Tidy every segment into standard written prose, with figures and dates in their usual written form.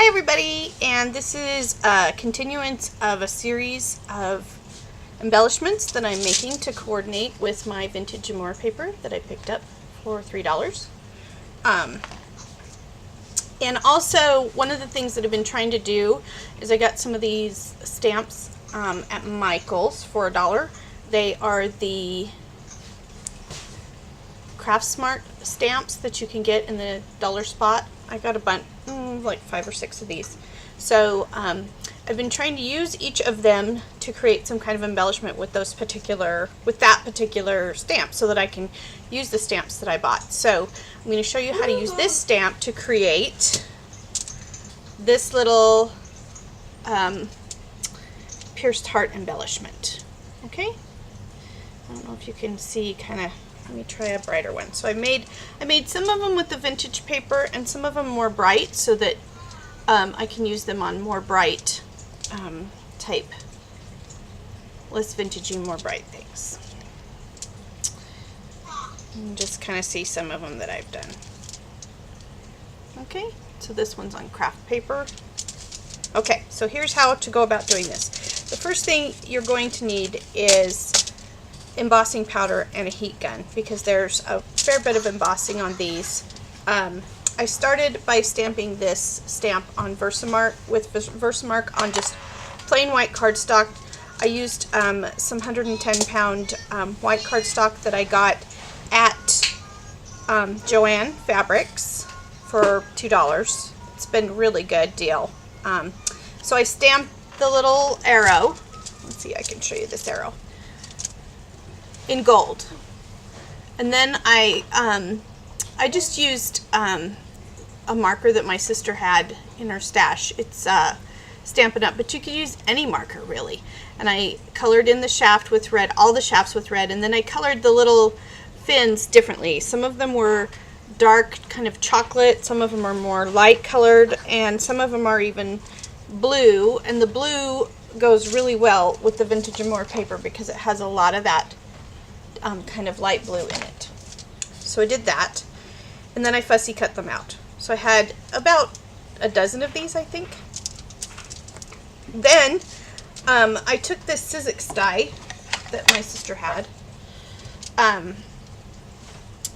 Hi everybody, and this is a continuance of a series of embellishments that I'm making to coordinate with my vintage and more paper that I picked up for $3. And also, one of the things that I've been trying to do is I got some of these stamps at Michael's for $1. They are the Craft Smart stamps that you can get in the dollar spot. I got a bunch, like 5 or 6 of these. So I've been trying to use each of them to create some kind of embellishment with that particular stamp, so that I can use the stamps that I bought. So I'm going to show you how to use this stamp to create this little pierced heart embellishment. Okay, I don't know if you can see kind of. Let me try a brighter one. So I made some of them with the vintage paper and some of them more bright, so that I can use them on more bright type, less vintagey, more bright things. And just kind of see some of them that I've done. Okay, so this one's on craft paper. Okay, so here's how to go about doing this. The first thing you're going to need is embossing powder and a heat gun, because there's a fair bit of embossing on these. I started by stamping this stamp on Versamark, with Versamark on just plain white cardstock. I used some 110-pound white cardstock that I got at Joann Fabrics for $2. It's been a really good deal. So I stamped the little arrow. Let's see, I can show you this arrow in gold, and then I just used a marker that my sister had in her stash. It's Stampin' Up, but you could use any marker really. And I colored in the shaft with red, all the shafts with red, and then I colored the little fins differently. Some of them were dark, kind of chocolate, some of them are more light colored, and some of them are even blue, and the blue goes really well with the vintage and more paper because it has a lot of that kind of light blue in it. So I did that, and then I fussy cut them out. So I had about a dozen of these, I think. Then I took this sizzix die that my sister had.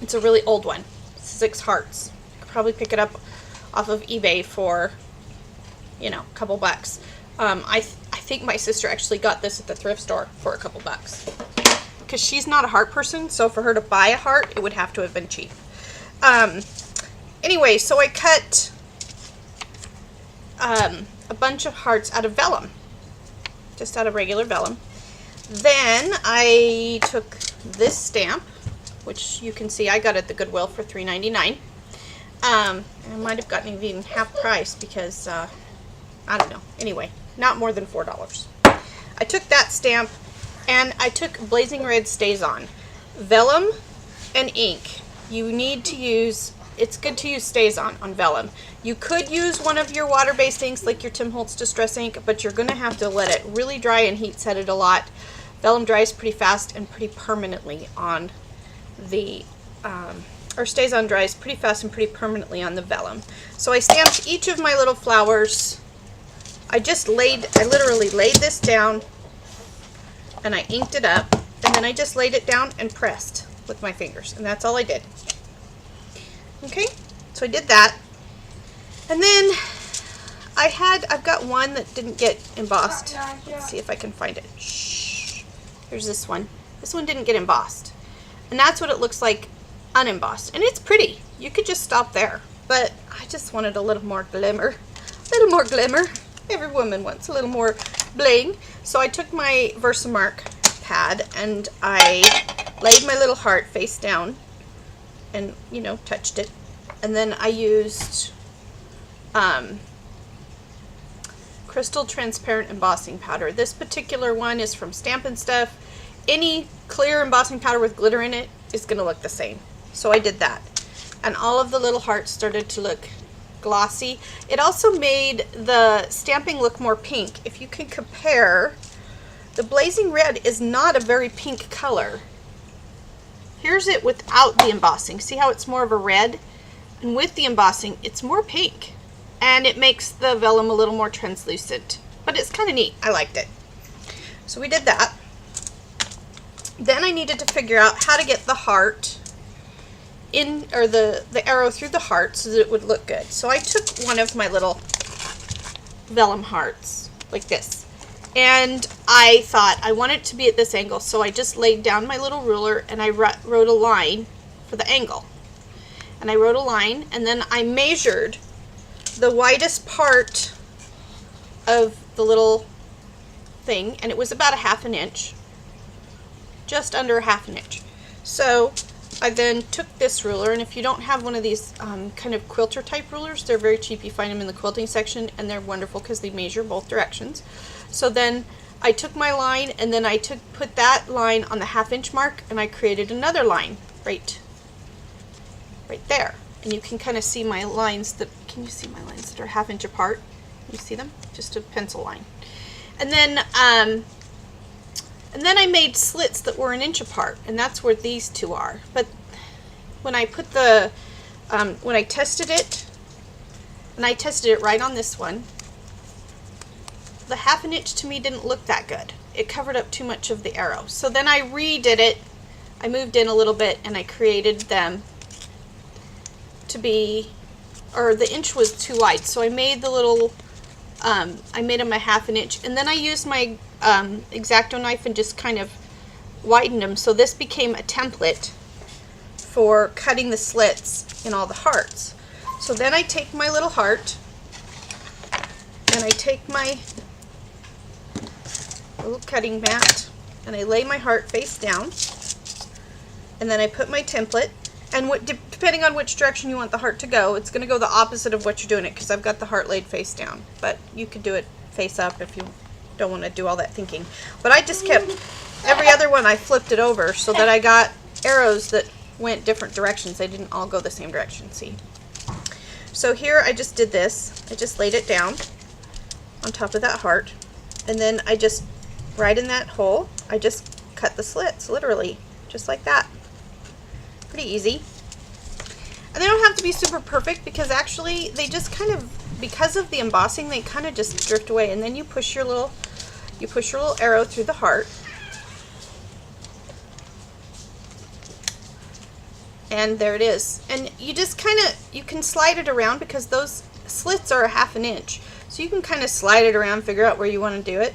It's a really old one, sizzix hearts. You could probably pick it up off of eBay for, you know, a couple bucks. I think my sister actually got this at the thrift store for a couple bucks, because she's not a heart person, so for her to buy a heart, it would have to have been cheap. Anyway, so I cut a bunch of hearts out of vellum, just out of regular vellum. Then I took this stamp, which you can see I got at the Goodwill for $3.99. And I might have gotten even half price because, I don't know. Anyway, not more than $4. I took that stamp, and I took Blazing Red Stays On. Vellum and ink. You need to use, it's good to use Stays On vellum. You could use one of your water-based inks like your Tim Holtz Distress ink, but you're going to have to let it really dry and heat set it a lot. Vellum dries pretty fast and pretty permanently on the, or Stays On dries pretty fast and pretty permanently on the vellum. So I stamped each of my little flowers. I literally laid this down, and I inked it up, and then I just laid it down and pressed with my fingers, and that's all I did. Okay, so I did that, and then I've got one that didn't get embossed. Let's see if I can find it. Shh. Here's this one. This one didn't get embossed, and that's what it looks like unembossed, and it's pretty. You could just stop there, but I just wanted a little more glimmer. A little more glimmer. Every woman wants a little more bling. So I took my Versamark pad and I laid my little heart face down and, you know, touched it. And then I used crystal transparent embossing powder. This particular one is from Stampin' Stuff. Any clear embossing powder with glitter in it is going to look the same. So I did that. And all of the little hearts started to look glossy. It also made the stamping look more pink. If you can compare, the Blazing Red is not a very pink color. Here's it without the embossing. See how it's more of a red? And with the embossing, it's more pink. and it makes the vellum a little more translucent, but it's kind of neat. I liked it. So we did that. Then I needed to figure out how to get the heart in, or the arrow through the heart so that it would look good. So I took one of my little vellum hearts like this, and I thought I want it to be at this angle, so I just laid down my little ruler and I wrote a line for the angle. And I wrote a line, and then I measured the widest part of the little thing, and it was about 1/2 inch, just under 1/2 inch. So I then took this ruler, and if you don't have one of these kind of quilter type rulers, they're very cheap. You find them in the quilting section, and they're wonderful because they measure both directions. So then I took my line, and then I put that line on the 1/2 inch mark, and I created another line right there. And you can kind of see my lines can you see my lines that are 1/2 inch apart? You see them? Just a pencil line. And then I made slits that were 1 inch apart, and that's where these two are. But when I put when I tested it, and I tested it right on this one, the 1/2 inch to me didn't look that good. It covered up too much of the arrow. So then I redid it. I moved in a little bit, and I created them to be, or the inch was too wide. So I made the little, I made them a 1/2 inch, and then I used my X-Acto knife and just kind of widened them. So this became a template for cutting the slits in all the hearts. So then I take my little heart, and I take my little cutting mat, and I lay my heart face down, and then I put my template, and depending on which direction you want the heart to go, it's going to go the opposite of what you're doing it, because I've got the heart laid face down, but you could do it face up if you don't want to do all that thinking. But I just kept, every other one I flipped it over so that I got arrows that went different directions. They didn't all go the same direction, see? So here I just did this. I just laid it down on top of that heart, and then I just, right in that hole, I just cut the slits, literally, just like that. Pretty easy. And they don't have to be super perfect, because actually they just kind of, because of the embossing, they kind of just drift away. And then you push your little arrow through the heart, and there it is. And you just kind of, you can slide it around, because those slits are 1/2 inch, so you can kind of slide it around, figure out where you want to do it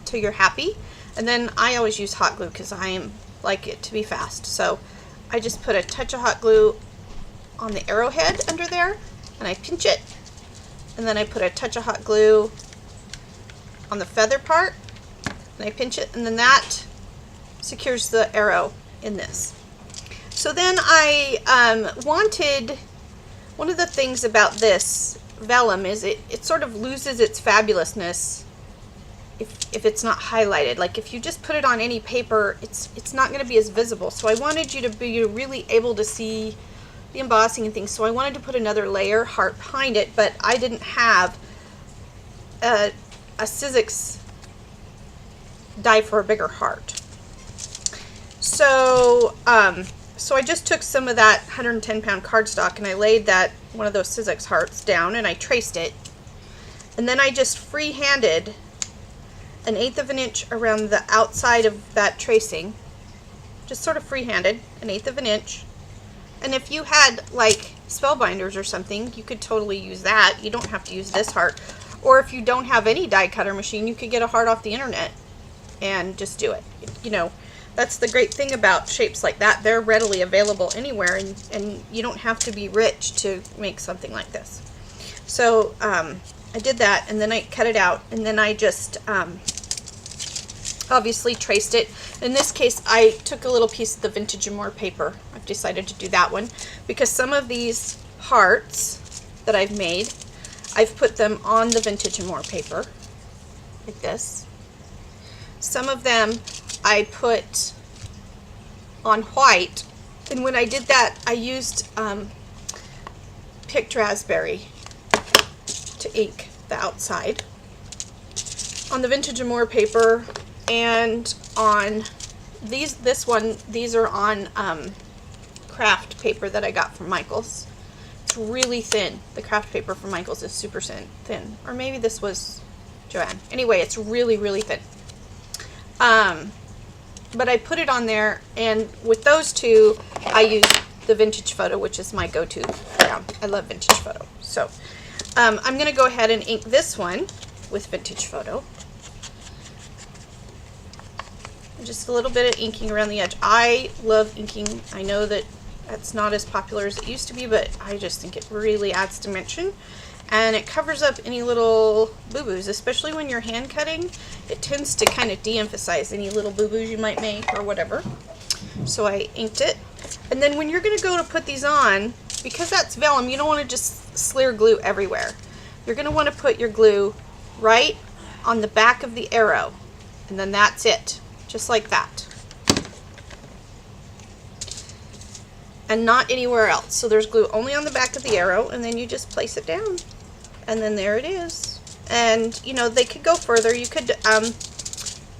till you're happy. And then I always use hot glue, because I like it to be fast. So I just put a touch of hot glue on the arrowhead under there, and I pinch it, and then I put a touch of hot glue on the feather part, and I pinch it, and then that secures the arrow in this. So then I wanted, one of the things about this vellum is it sort of loses its fabulousness if it's not highlighted. Like if you just put it on any paper, it's not going to be as visible. So I wanted you to be really able to see the embossing and things. So I wanted to put another layer heart behind it, but I didn't have a sizzix die for a bigger heart. So so I just took some of that 110-pound cardstock, and I laid one of those sizzix hearts down, and I traced it, and then I just free-handed 1/8 of an inch around the outside of that tracing, just sort of free-handed, 1/8 of an inch. And if you had like spellbinders or something, you could totally use that. You don't have to use this heart. Or if you don't have any die cutter machine, you could get a heart off the internet and just do it. You know, that's the great thing about shapes like that. They're readily available anywhere, and you don't have to be rich to make something like this. So I did that, and then I cut it out, and then I just obviously traced it. In this case, I took a little piece of the Vintage and More paper. I've decided to do that one because some of these hearts that I've made, I've put them on the Vintage and More paper, like this. Some of them I put on white, and when I did that, I used picked raspberry to ink the outside on the Vintage and More paper. And on these are on craft paper that I got from Michael's. It's really thin. The craft paper from Michaels is super thin. Or maybe this was Joanne. Anyway, it's really, really thin. But I put it on there, and with those two, I use the Vintage Photo, which is my go-to. Yeah, I love Vintage Photo. So I'm going to go ahead and ink this one with Vintage Photo. Just a little bit of inking around the edge. I love inking. I know that that's not as popular as it used to be, but I just think it really adds dimension. And it covers up any little boo-boos, especially when you're hand cutting. It tends to kind of de-emphasize any little boo-boos you might make or whatever. So I inked it. And then when you're going to go to put these on, because that's vellum, you don't want to just smear glue everywhere. You're going to want to put your glue right on the back of the arrow. And then that's it. Just like that. And not anywhere else. So there's glue only on the back of the arrow, and then you just place it down. And then there it is. And, you know, they could go further. You could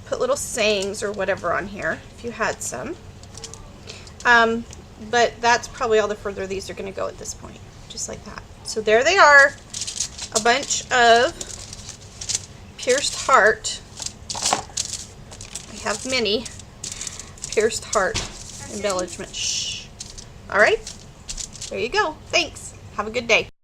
put little sayings or whatever on here if you had some. But that's probably all the further these are going to go at this point. Just like that. So there they are. A bunch of pierced heart. I have many pierced heart embellishment. Shh. All right. There you go. Thanks. Have a good day.